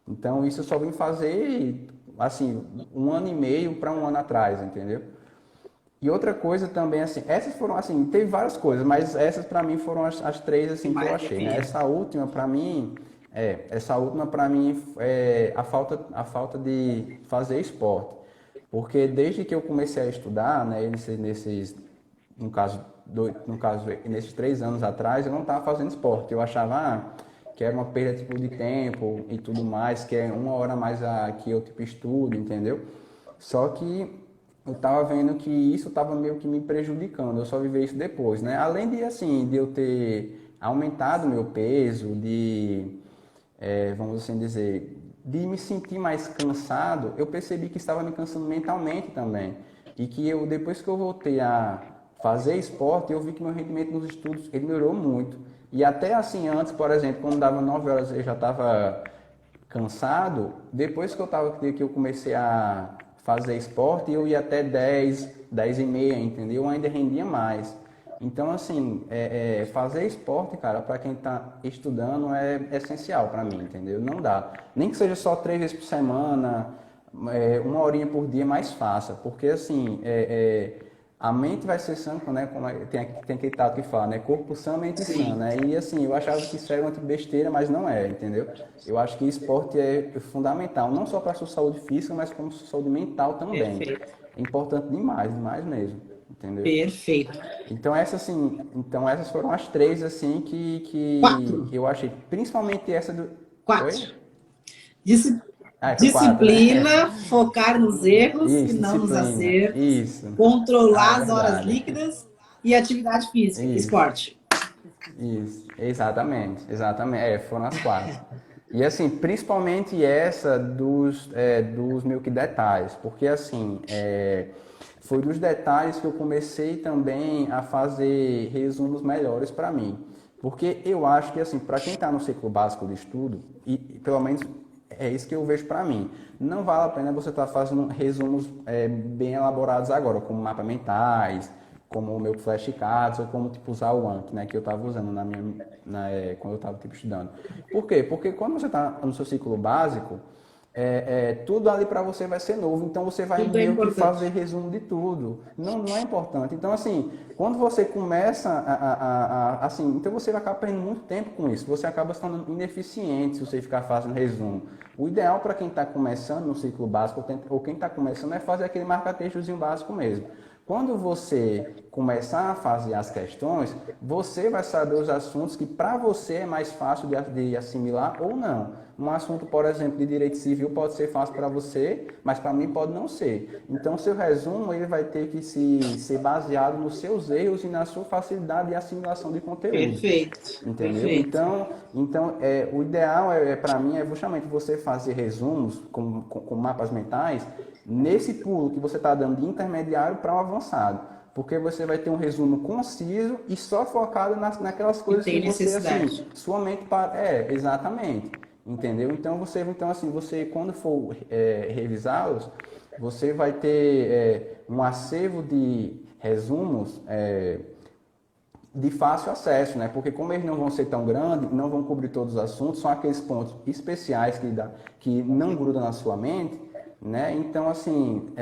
Então, isso eu só vim fazer, assim, 1 ano e meio para 1 ano atrás, entendeu? E outra coisa também, assim, essas foram, assim, teve várias coisas, mas essas para mim foram as três, Que assim, que eu mais achei, né? define. Essa última para mim é a falta de fazer esporte. Porque desde que eu comecei a estudar, né, no caso, nesses 3 anos atrás, eu não estava fazendo esporte. Eu achava que era uma perda tipo, de tempo e tudo mais, que é 1 hora a mais que eu tipo, estudo, entendeu? Só que eu estava vendo que isso estava meio que me prejudicando. Eu só vivi isso depois, né? Além de assim, de eu ter aumentado meu peso, vamos assim dizer, de me sentir mais cansado, eu percebi que estava me cansando mentalmente também. E que eu, depois que eu voltei a fazer esporte, eu vi que meu rendimento nos estudos ele melhorou muito. E até assim, antes, por exemplo, quando dava 9 horas eu já estava cansado, depois que eu comecei a fazer esporte, eu ia até 10, 10 e meia, entendeu? Eu ainda rendia mais. Então, assim, fazer esporte, cara, para quem está estudando é essencial para mim, entendeu? Não dá. Nem que seja só 3 vezes por semana, 1 horinha por dia, mais faça. Porque, assim, a mente vai ser sã, né? Tem aquele tato que fala, né? Corpo sã, mente sã, Sim, né? E, assim, eu achava que isso era uma besteira, mas não é, entendeu? Eu acho que esporte é fundamental, não só para a sua saúde física, mas como sua saúde mental também. perfeito. É importante demais, demais mesmo, entendeu? Perfeito. Então essas foram as três assim que Quatro. eu achei, principalmente essa do. Oi? Quatro. Disci- Foi quatro, né? Disciplina, focar nos erros e Isso, não nos disciplina. acertos, Isso. Ah, é controlar as horas verdade. líquidas e atividade física, Isso, esporte. isso. Exatamente, exatamente. Foram as quatro. E assim, principalmente essa dos meio que detalhes, porque assim, foi dos detalhes que eu comecei também a fazer resumos melhores para mim. Porque eu acho que assim, para quem está no ciclo básico de estudo, e pelo menos é isso que eu vejo para mim, não vale a pena você estar fazendo resumos bem elaborados agora, como mapas mentais, como o meu flashcards ou como tipo usar o Anki, né, que eu estava usando quando eu estava tipo, estudando. Por quê? Porque quando você está no seu ciclo básico, tudo ali para você vai ser novo, então você vai Tudo é meio que fazer importante. resumo de tudo. Não, não é importante. Então, assim, quando você começa assim, então você vai acabar perdendo muito tempo com isso. Você acaba se tornando ineficiente se você ficar fazendo resumo. O ideal para quem está começando no ciclo básico ou quem está começando é fazer aquele marca-textozinho básico mesmo. Quando você começar a fazer as questões, você vai saber os assuntos que para você é mais fácil de assimilar ou não. Um assunto, por exemplo, de direito civil pode ser fácil para você, mas para mim pode não ser. Então, seu resumo ele vai ter que ser baseado nos seus erros e na sua facilidade de assimilação de conteúdo. Perfeito, Entendeu? perfeito. Então o ideal para mim é justamente você fazer resumos com mapas mentais nesse pulo que você está dando de intermediário para o avançado. Porque você vai ter um resumo conciso e só focado naquelas E coisas que tem você, assim, necessidade. sua mente para. Exatamente. Entendeu? Então assim, você quando for revisá-los, você vai ter um acervo de resumos de fácil acesso, né? Porque como eles não vão ser tão grandes, não vão cobrir todos os assuntos, são aqueles pontos especiais que não grudam na sua mente, né? Então, assim,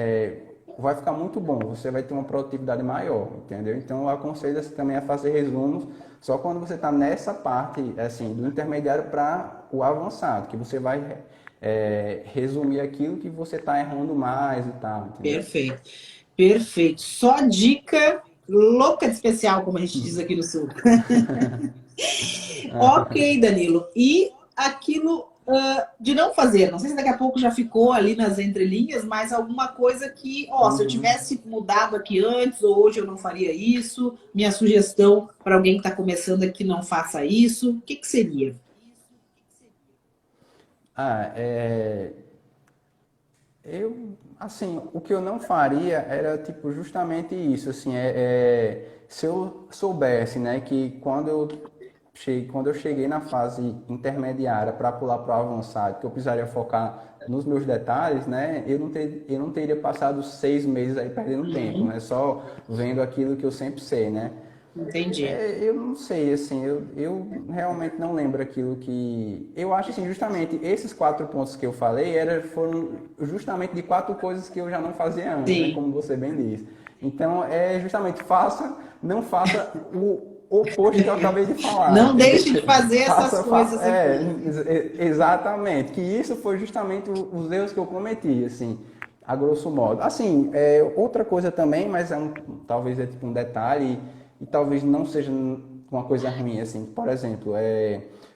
vai ficar muito bom, você vai ter uma produtividade maior, entendeu? Então, eu aconselho também a fazer resumos só quando você está nessa parte, assim, do intermediário para o avançado, que você vai resumir aquilo que você está errando mais e tal, entendeu? Perfeito. Perfeito. Só dica louca de especial, como a gente diz aqui no Sul. Ok, Danilo. E aquilo de não fazer, não sei se daqui a pouco já ficou ali nas entrelinhas, mas alguma coisa que, ó, se eu Uhum. tivesse mudado aqui antes, ou hoje eu não faria isso, minha sugestão para alguém que está começando aqui não faça isso, o que seria? Ah, assim, o que eu não faria era, tipo, justamente isso, assim, se eu soubesse, né, que quando eu cheguei na fase intermediária para pular para o avançado, que eu precisaria focar nos meus detalhes, né, eu não teria passado 6 meses aí perdendo tempo, né, só vendo aquilo que eu sempre sei, né. Entendi. Eu não sei, assim, eu realmente não lembro aquilo que... Eu acho, assim, justamente esses 4 pontos que eu falei foram justamente de 4 coisas que eu já não fazia antes, né, Sim. como você bem disse. Então, é justamente não faça o oposto que eu acabei de falar, Não entendeu? deixe de fazer essas coisas aqui. Exatamente, que isso foi justamente os erros que eu cometi, assim, a grosso modo. Assim, outra coisa também, mas talvez é tipo um detalhe e talvez não seja uma coisa ruim, assim. Por exemplo,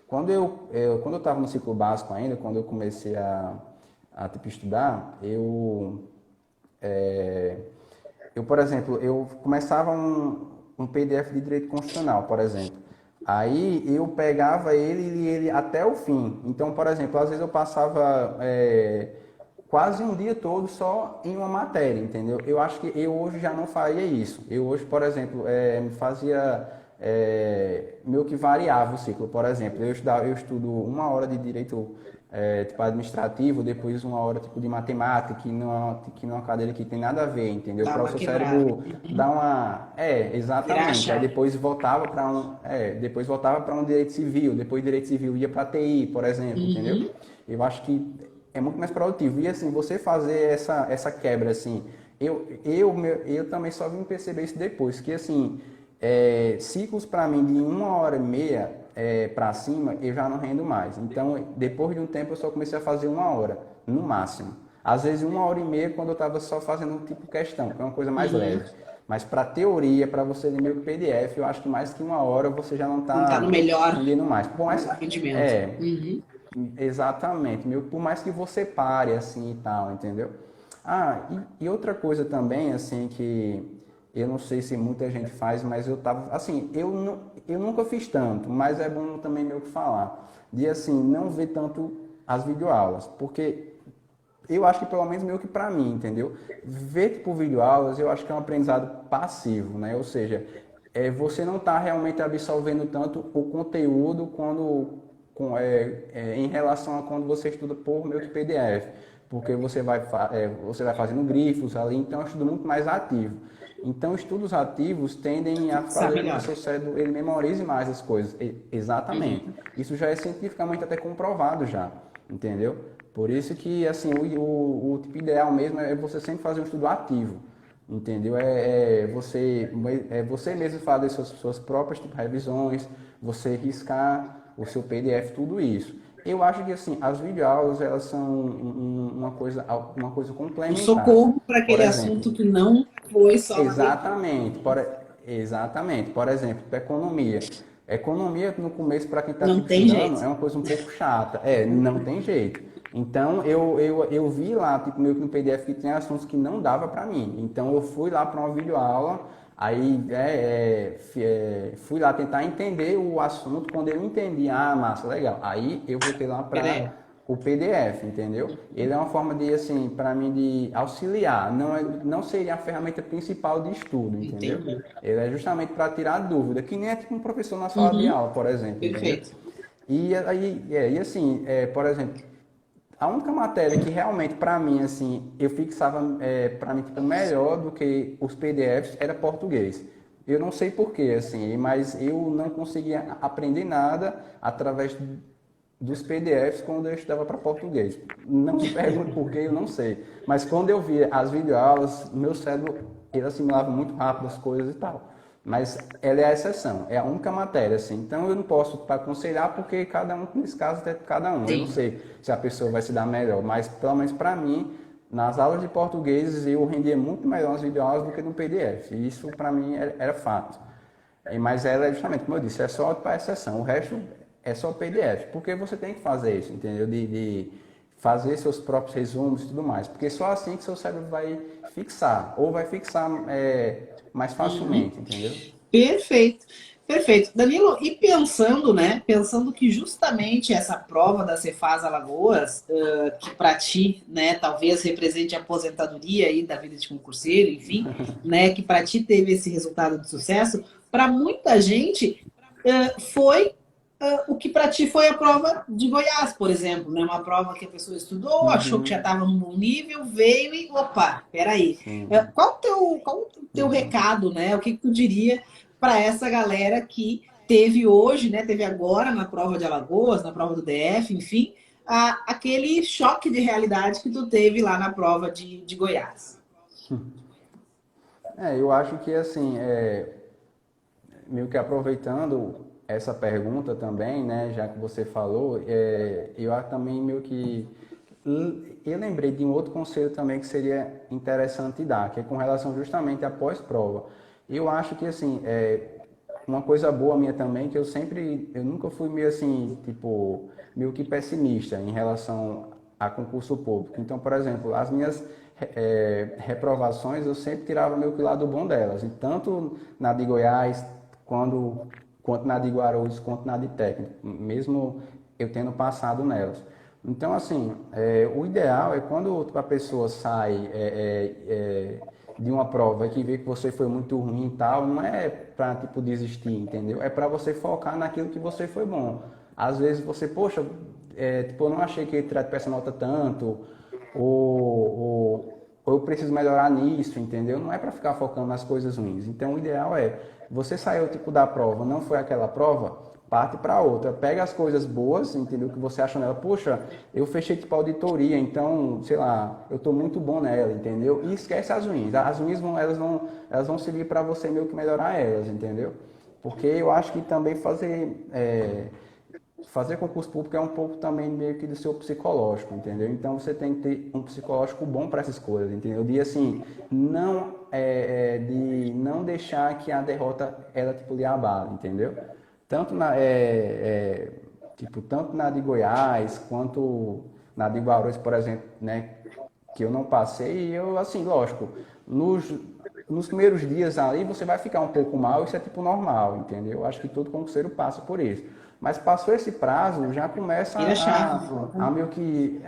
quando eu estava no ciclo básico ainda, quando eu comecei a tipo, estudar, por exemplo, eu começava um PDF de direito constitucional, por exemplo. Aí eu pegava ele e lia ele até o fim. Então, por exemplo, às vezes eu passava quase um dia todo só em uma matéria, entendeu? Eu acho que eu hoje já não faria isso. Eu hoje, por exemplo, fazia meio que variava o ciclo. Por exemplo, eu estudo 1 hora de direito tipo administrativo, depois 1 hora tipo de matemática, que não é uma cadeira que tem nada a ver, entendeu? Dá Para o uma seu quebrada. cérebro dar uma... Virar a exatamente. Aí chave. depois voltava para um direito civil, depois direito civil ia para TI, por exemplo, entendeu? Eu acho que é muito mais produtivo. E assim, você fazer essa quebra, assim, eu também só vim perceber isso depois, que assim, ciclos para mim de 1 hora e meia para cima, eu já não rendo mais. Então, depois de um tempo, eu só comecei a fazer 1 hora, no máximo. Às vezes 1 hora e meia quando eu estava só fazendo tipo questão, que é uma coisa mais leve. Mas para teoria, para você ler meu PDF, eu acho que mais que 1 hora você já não Não está no está melhor rendendo mais. Por mais, rendimento. é, exatamente. Por mais que você pare assim e tal, entendeu? E outra coisa também, assim, que eu não sei se muita gente faz, mas eu tava, assim, eu nunca fiz tanto, mas é bom também meio que falar, de assim, não ver tanto as videoaulas, porque eu acho que pelo menos meio que para mim, entendeu? Ver tipo videoaulas, eu acho que é um aprendizado passivo, né? Ou seja, você não está realmente absorvendo tanto o conteúdo em relação a quando você estuda por meio que PDF, porque você vai fazendo grifos ali, então é um estudo muito mais ativo. Então, estudos ativos tendem a Sabe fazer com que o melhor. seu cérebro ele memorize mais as coisas. Exatamente. Isso já é cientificamente até comprovado já, entendeu? Por isso que, assim, o tipo ideal mesmo é você sempre fazer um estudo ativo, entendeu? Você mesmo fazer suas próprias tipo, revisões, você riscar o seu PDF, tudo isso. Eu acho que, assim, as videoaulas, elas são uma coisa Um complementar. socorro para Por aquele exemplo, assunto que não foi só na leitura. exatamente. Exatamente. Por exemplo, para economia. Economia, no começo, para quem está Não tipo, tem estudando, jeito. é uma coisa um pouco chata. Não tem jeito. Então, eu vi lá, tipo, meio que no PDF, que tem assuntos que não dava para mim. Então, eu fui lá para uma videoaula, aí fui lá tentar entender o assunto. Quando eu entendi, massa, legal. Aí, eu voltei lá É, para o PDF, entendeu? Ele é uma forma de, assim, para mim, de auxiliar. Não seria a ferramenta principal de estudo, entendeu? entendi. Ele é justamente para tirar dúvida, que nem é tipo um professor na sala de aula, por exemplo, entendeu? Perfeito. E assim, por exemplo, a única matéria que realmente, para mim, assim, eu fixava, para mim, tipo, melhor do que os PDFs era português. Eu não sei porquê, assim, mas eu não conseguia aprender nada através dos PDFs quando eu estudava para português. Não me pergunte por quê, eu não sei. Mas quando eu via as videoaulas, meu cérebro, ele assimilava muito rápido as coisas e tal. Mas ela é a exceção, é a única matéria, assim. Então eu não posso aconselhar porque cada um, nesse caso, é cada um. Eu não Sim. sei se a pessoa vai se dar melhor, mas pelo menos para mim, nas aulas de português, eu rendia muito melhor nas videoaulas do que no PDF. E isso para mim era fato. Mas ela é justamente, como eu disse, é só para exceção. O resto é só PDF. Porque você tem que fazer isso, entendeu? De fazer seus próprios resumos e tudo mais. Porque só assim que seu cérebro vai fixar. Ou vai fixar mais facilmente, entendeu? Perfeito. Perfeito. Danilo, e pensando, né? Pensando que justamente essa prova da Cefaz Alagoas, que para ti, né, talvez represente a aposentadoria aí da vida de concurseiro, enfim, né, que para ti teve esse resultado de sucesso, para muita gente foi o que para ti foi a prova de Goiás, por exemplo, né? Uma prova que a pessoa estudou, achou que já Uhum, estava num bom nível, veio e, opa, peraí. sim. Qual o teu Uhum. recado, né? O que, que tu diria para essa galera que teve hoje, né? Teve agora na prova de Alagoas, na prova do DF, enfim, aquele choque de realidade que tu teve lá na prova de Goiás. Eu acho que assim, meio que aproveitando essa pergunta também, né, já que você falou, eu também meio que eu lembrei de um outro conselho também que seria interessante dar, que é com relação justamente à pós-prova. Eu acho que assim, uma coisa boa minha também, que eu nunca fui meio assim, tipo, meio que pessimista em relação a concurso público. Então, por exemplo, as minhas reprovações eu sempre tirava meio que o lado bom delas, e tanto na de Goiás, quanto na de Guarulhos, quanto na de técnico, mesmo eu tendo passado nelas. Então, assim, o ideal é quando a pessoa sai de uma prova que vê que você foi muito ruim e tal, não é para tipo desistir, entendeu? É para você focar naquilo que você foi bom. Às vezes você, poxa, tipo, eu não achei que ele tivesse essa nota tanto, ou eu preciso melhorar nisso, entendeu? Não é para ficar focando nas coisas ruins. Então, o ideal é, você saiu tipo da prova, não foi aquela prova, parte para outra. Pega as coisas boas, entendeu? Que você acha nela, poxa, eu fechei tipo auditoria, então, sei lá, eu estou muito bom nela, entendeu? E esquece as ruins. As ruins elas vão servir para você meio que melhorar elas, entendeu? Porque eu acho que também fazer concurso público é um pouco também meio que do seu psicológico, entendeu? Então você tem que ter um psicológico bom para essas coisas, entendeu? De assim, de não deixar que a derrota ela tipo lhe abale, entendeu? Tanto tanto na de Goiás quanto na de Guarulhos, por exemplo, né? Que eu não passei, e eu, assim, lógico, nos primeiros dias ali você vai ficar um pouco mal, isso é tipo normal, entendeu? Eu acho que todo concurseiro passa por isso. Mas passou esse prazo, já começa Vira chave, né? a meio que,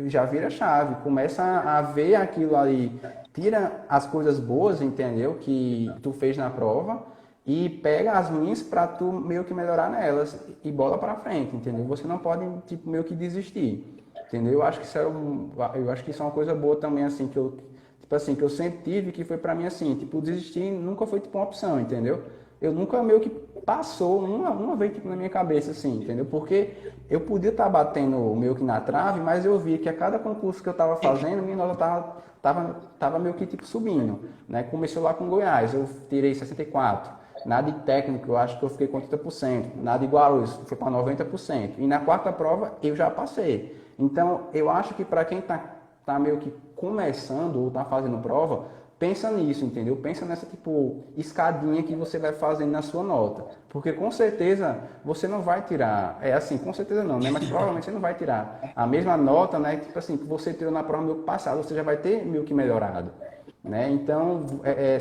já vira chave, começa a ver aquilo ali, tira as coisas boas, entendeu? Que tu fez na prova, e pega as ruins para tu meio que melhorar nelas e bola para frente, entendeu? Você não pode, tipo, meio que desistir. Entendeu? Eu acho que isso é uma coisa boa também, assim, tipo assim, que eu sempre tive, que foi pra mim assim, tipo, desistir nunca foi tipo uma opção, entendeu? Eu nunca meio que passou uma vez tipo, na minha cabeça, assim, entendeu? Porque eu podia estar batendo meio que na trave, mas eu via que a cada concurso que eu estava fazendo, minha nota tava meio que tipo subindo, né? Começou lá com Goiás, eu tirei 64. Na de técnico, eu acho que eu fiquei com 80%. Na de Guarulhos, foi para 90%. E na quarta prova, eu já passei. Então, eu acho que para quem tá meio que começando ou tá fazendo prova, pensa nisso, entendeu? Pensa nessa, tipo, escadinha que você vai fazendo na sua nota. Porque com certeza você não vai tirar, assim, com certeza não, né? Mas provavelmente você não vai tirar a mesma nota, né? Tipo assim, que você tirou na prova meio que passada, você já vai ter meio que melhorado, né? Então,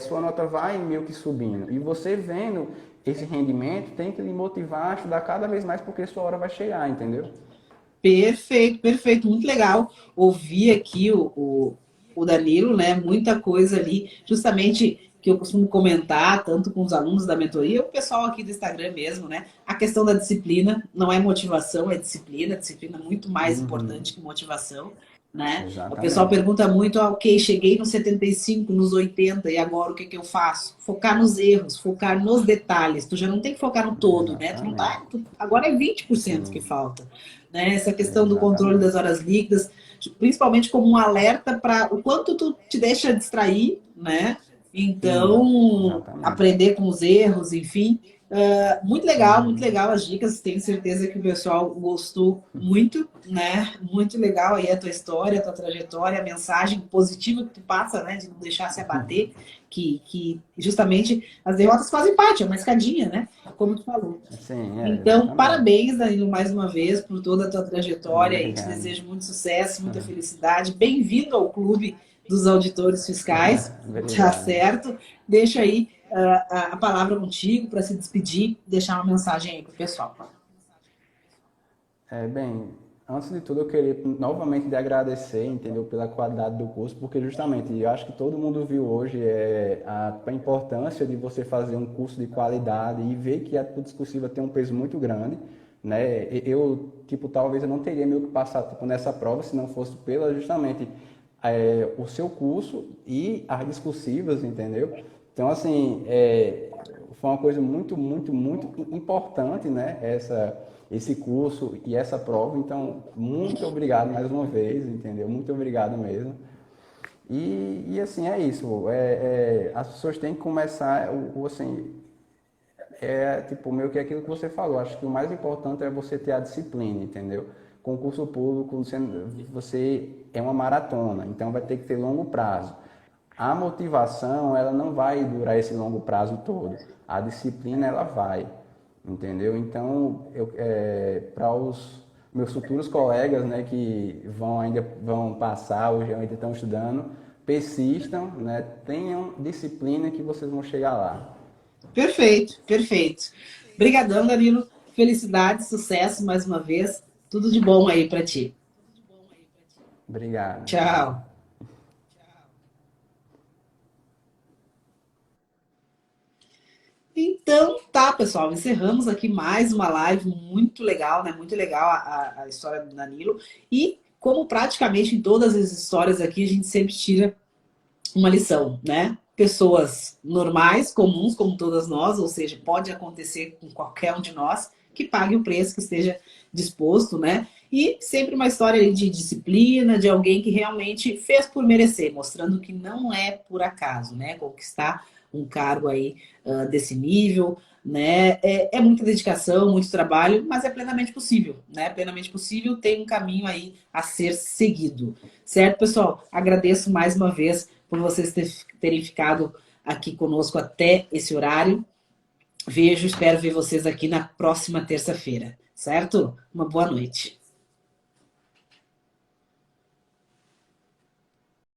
sua nota vai meio que subindo. E você vendo esse rendimento tem que lhe motivar a estudar cada vez mais porque sua hora vai chegar, entendeu? Perfeito, perfeito, muito legal ouvir aqui o Danilo, né? Muita coisa ali, justamente que eu costumo comentar, tanto com os alunos da mentoria, o pessoal aqui do Instagram mesmo, né? A questão da disciplina, não é motivação, é disciplina, disciplina é muito mais importante Uhum, que motivação, né? O pessoal exatamente. pergunta muito, ok, cheguei nos 75, nos 80, e agora o que que eu faço? Focar nos erros, focar nos detalhes, tu já não tem que focar no todo, né? Tu não tá, Exatamente. agora é 20% que Sim, falta, né? Essa questão do controle das exatamente. horas líquidas, principalmente como um alerta para o quanto tu te deixa distrair, né? Sim, Então, exatamente. aprender com os erros, enfim. Muito Uhum. legal as dicas. Tenho certeza que o pessoal gostou muito, né? Muito legal aí a tua história, a tua trajetória, a mensagem positiva que tu passa, né? De não deixar se abater, que justamente as derrotas fazem parte, é uma escadinha, né? Como tu falou. Sim, Então, exatamente. parabéns, Danilo, mais uma vez, por toda a tua trajetória e te Obrigado. desejo muito sucesso, muita felicidade. Bem-vindo ao clube dos auditores fiscais, tá Obrigado. certo? Deixa aí a palavra contigo para se despedir, deixar uma mensagem aí pro pessoal. Bem, Antes de tudo, eu queria novamente lhe agradecer, entendeu, pela qualidade do curso, porque justamente eu acho que todo mundo viu hoje a importância de você fazer um curso de qualidade e ver que a ética discursiva tem um peso muito grande, né? Eu, tipo, talvez eu não teria meio que passado tipo, nessa prova se não fosse pela justamente o seu curso e as discursivas, entendeu? Então, assim, foi uma coisa muito, muito, muito importante, né? Esse curso e essa prova. Então, muito obrigado mais uma vez, entendeu? Muito obrigado mesmo. Assim, é isso. As pessoas têm que começar, assim, tipo, meio que aquilo que você falou. Acho que o mais importante é você ter a disciplina, entendeu? Concurso público, você é uma maratona, então vai ter que ter longo prazo. A motivação, ela não vai durar esse longo prazo todo. A disciplina, ela vai, entendeu? Então, para os meus futuros colegas, né, que ainda vão passar, ou já ainda estão estudando, persistam, né, tenham disciplina que vocês vão chegar lá. Perfeito, perfeito. Obrigadão, Danilo. Felicidade, sucesso mais uma vez. Tudo de bom aí para ti. Obrigado. Tchau. Então, tá, pessoal, encerramos aqui mais uma live muito legal, né? Muito legal a história do Danilo. E como praticamente em todas as histórias aqui, a gente sempre tira uma lição, né? Pessoas normais, comuns, como todas nós, ou seja, pode acontecer com qualquer um de nós, que pague o preço, que esteja disposto, né? E sempre uma história de disciplina, de alguém que realmente fez por merecer, mostrando que não é por acaso, né? Conquistar um cargo aí desse nível, né? É muita dedicação, muito trabalho, mas é plenamente possível, né? Plenamente possível, tem um caminho aí a ser seguido. Certo, pessoal? Agradeço mais uma vez por vocês terem ficado aqui conosco até esse horário. Espero ver vocês aqui na próxima terça-feira, certo? Uma boa noite.